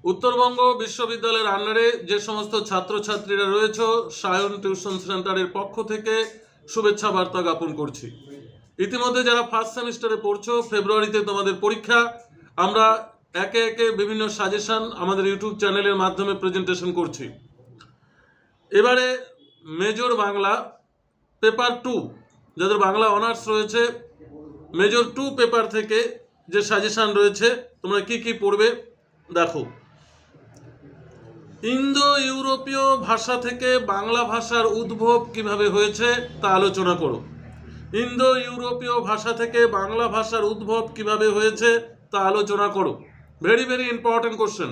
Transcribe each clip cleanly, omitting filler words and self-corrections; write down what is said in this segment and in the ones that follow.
উত্তরবঙ্গ বিশ্ববিদ্যালয়ের আন্ডারে যে সমস্ত ছাত্রছাত্রীরা রয়েছে সায়ন টিউশন সেন্টারের পক্ষ থেকে শুভেচ্ছা বার্তা জ্ঞাপন করছি। ইতিমধ্যে যারা ফার্স্ট সেমিস্টারে পড়ছো, ফেব্রুয়ারিতে তোমাদের পরীক্ষা। আমরা একে একে বিভিন্ন সাজেশন আমাদের ইউটিউব চ্যানেলের মাধ্যমে প্রেজেন্টেশন করছি। এবারে মেজর বাংলা পেপার 2, যাদের বাংলা অনার্স রয়েছে, মেজর 2 পেপার থেকে যে সাজেশন রয়েছে তোমরা কি কি পড়বে দেখো। ইন্দো ইউরোপীয় ভাষা থেকে বাংলা ভাষার উদ্ভব কিভাবে হয়েছে তা আলোচনা করো। ইন্দো ইউরোপীয় ভাষা থেকে বাংলা ভাষার উদ্ভব কিভাবে হয়েছে তা আলোচনা করো। Very very important question.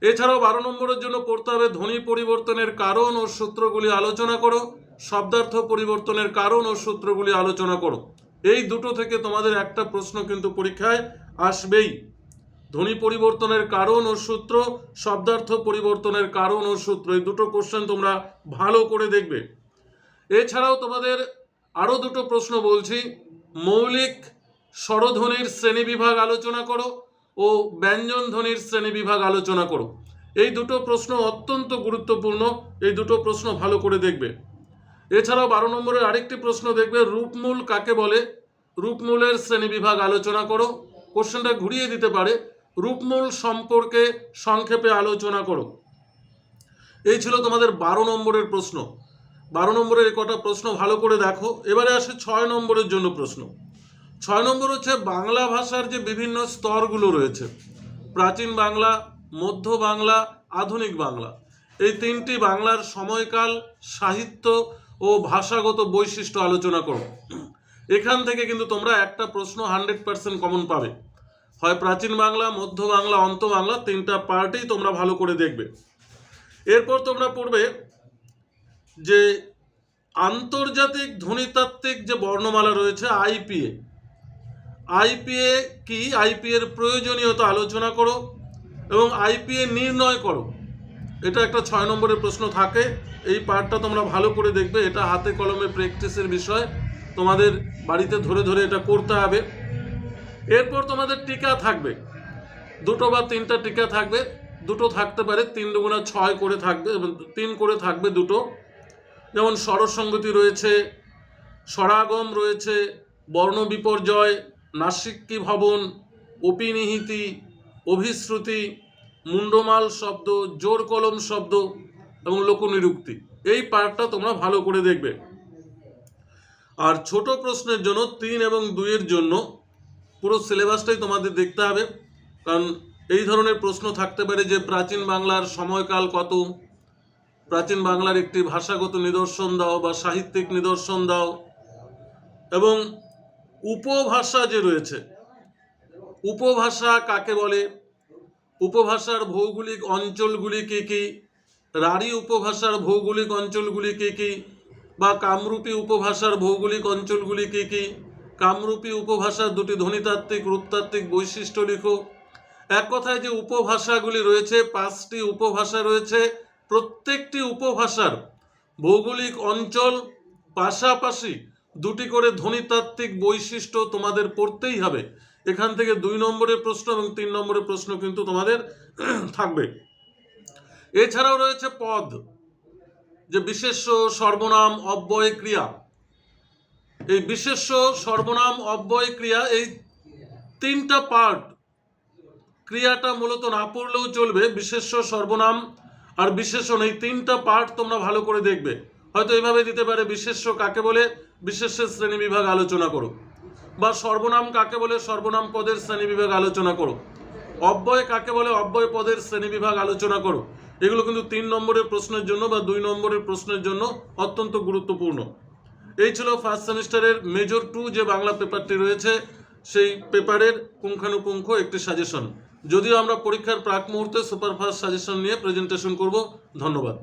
এছাড়াও 12 নম্বরের জন্য পড়তে হবে ধ্বনি পরিবর্তনের কারণ ও সূত্রগুলি আলোচনা করো। শব্দার্থ পরিবর্তনের কারণ ও সূত্রগুলি আলোচনা করো। এই দুটো থেকে তোমাদের একটা প্রশ্ন কিন্তু পরীক্ষায় আসবেই। ধ্বনি পরিবর্তনের কারণ ও সূত্র, শব্দার্থ পরিবর্তনের কারণ ও সূত্র, এই দুটো কোশ্চেন তোমরা ভালো করে দেখবে। এছাড়াও তোমাদের আরও দুটো প্রশ্ন বলছি। মৌলিক স্বরধ্বনির শ্রেণীবিভাগ আলোচনা করো ও ব্যঞ্জন ধ্বনির শ্রেণীবিভাগ আলোচনা করো। এই দুটো প্রশ্ন অত্যন্ত গুরুত্বপূর্ণ, এই দুটো প্রশ্ন ভালো করে দেখবে। এছাড়াও 12 নম্বরের আরেকটি প্রশ্ন দেখবে, রূপমূল কাকে বলে, রূপমূলের শ্রেণীবিভাগ আলোচনা করো। কোশ্চেনটা ঘুরিয়ে দিতে পারে, রূপমূল সম্পর্কে সংক্ষেপে আলোচনা করো। এই ছিল তোমাদের 12 নম্বরের প্রশ্ন। 12 নম্বরের কটা প্রশ্ন ভালো করে দেখো। এবারে আসে 6 নম্বরের জন্য প্রশ্ন। 6 নম্বর হচ্ছে বাংলা ভাষার যে বিভিন্ন স্তরগুলো রয়েছে, প্রাচীন বাংলা, মধ্য বাংলা, আধুনিক বাংলা, এই তিনটি বাংলার সময়কাল, সাহিত্য ও ভাষাগত বৈশিষ্ট্য আলোচনা করো। এখান থেকে কিন্তু তোমরা একটা প্রশ্ন 100% কমন পাবে। হয় প্রাচীন বাংলা, মধ্য বাংলা, অন্ত বাংলা, তিনটা পার্টেই তোমরা ভালো করে দেখবে। এরপর তোমরা পড়বে যে আন্তর্জাতিক ধ্বনিতাত্ত্বিক যে বর্ণমালা রয়েছে আইপিএ, আইপিএ কি, আইপিএ এর প্রয়োজনীয়তা আলোচনা করো এবং আইপিএ নির্ণয় করো। এটা একটা 6 নম্বরের প্রশ্ন থাকে। এই পার্টটা তোমরা ভালো করে দেখবে। এটা হাতে কলমে প্র্যাকটিসের বিষয়, তোমাদের বাড়িতে ধরে ধরে এটা করতে হবে। এরপর তোমাদের টিকা থাকবে, দুটো বা তিনটা টিকা থাকবে, দুটো থাকতে পারে, 3 দুগুণা 6 করে থাকবে, 3 করে থাকবে দুটো। যেমন স্বরসঙ্গতি রয়েছে, স্বরাগম রয়েছে, বর্ণ বিপর্যয়, নাসিক্যী ভবন, অপিনিহিতি, অভিশ্রুতি, মুন্ডমাল শব্দ, জোর কলম শব্দ এবং লোকনিরুক্তি। এই পার্টটা তোমরা ভালো করে দেখবে। আর ছোট প্রশ্নের জন্য 3 এবং 2 এর জন্য পুরো সিলেবাসটাই তোমাদের দেখতে হবে, কারণ এই ধরনের প্রশ্ন থাকতে পারে যে প্রাচীন বাংলার সময়কাল কত, প্রাচীন বাংলার একটি ভাষাগত নিদর্শন দাও বা সাহিত্যিক নিদর্শন দাও, এবং উপভাষা যে রয়েছে, উপভাষা কাকে বলে, উপভাষার ভৌগোলিক অঞ্চলগুলি কী কী, রাঢ়ী উপভাষার ভৌগোলিক অঞ্চলগুলি কী কী, বা কামরূপী উপভাষার ভৌগোলিক অঞ্চলগুলি কী কী, কামরূপী উপভাষার দুটি ধ্বনিতাত্ত্বিক রূপতাত্ত্বিক বৈশিষ্ট্য লিখো। এক কথায় যে উপভাষাগুলি রয়েছে, 5টি উপভাষা রয়েছে, প্রত্যেকটি উপভাষার ভৌগোলিক অঞ্চল পাশাপাশি 2টি করে ধ্বনিতাত্ত্বিক বৈশিষ্ট্য তোমাদের পড়তেই হবে। এখান থেকে 2 নম্বরের প্রশ্ন এবং 3 নম্বরের প্রশ্ন কিন্তু তোমাদের থাকবে। এছাড়াও রয়েছে পদ, যে বিশেষ্য, সর্বনাম, অব্যয়, ক্রিয়া। এই বিশেষ্য, সর্বনাম, অব্যয়, ক্রিয়া, এই 3টা পার্ট, ক্রিয়াটা মূলত না পড়লেও চলবে, বিশেষ্য, সর্বনাম আর বিশেষণ, এই 3টা পার্ট তোমরা ভালো করে দেখবে। হয়তো এইভাবে দিতে পারে, বিশেষ্য কাকে বলে, বিশেষ্যের শ্রেণীবিভাগ আলোচনা করো, বা সর্বনাম কাকে বলে, সর্বনাম পদের শ্রেণীবিভাগ আলোচনা করো, অব্যয় কাকে বলে, অব্যয় পদের শ্রেণীবিভাগ আলোচনা করো। এগুলো কিন্তু 3 নম্বরের প্রশ্নের জন্য বা 2 নম্বরের প্রশ্নের জন্য অত্যন্ত গুরুত্বপূর্ণ। এই ছিল ফার্স্ট সেমিস্টারের মেজর 2 যে বাংলা পেপারটি রয়েছে, সেই পেপারের পুঙ্খানুপুঙ্খ একটি সাজেশন। যদিও আমরা পরীক্ষার প্রাক মুহূর্তে সুপারফাস্ট সাজেশন নিয়ে প্রেজেন্টেশন করব। ধন্যবাদ।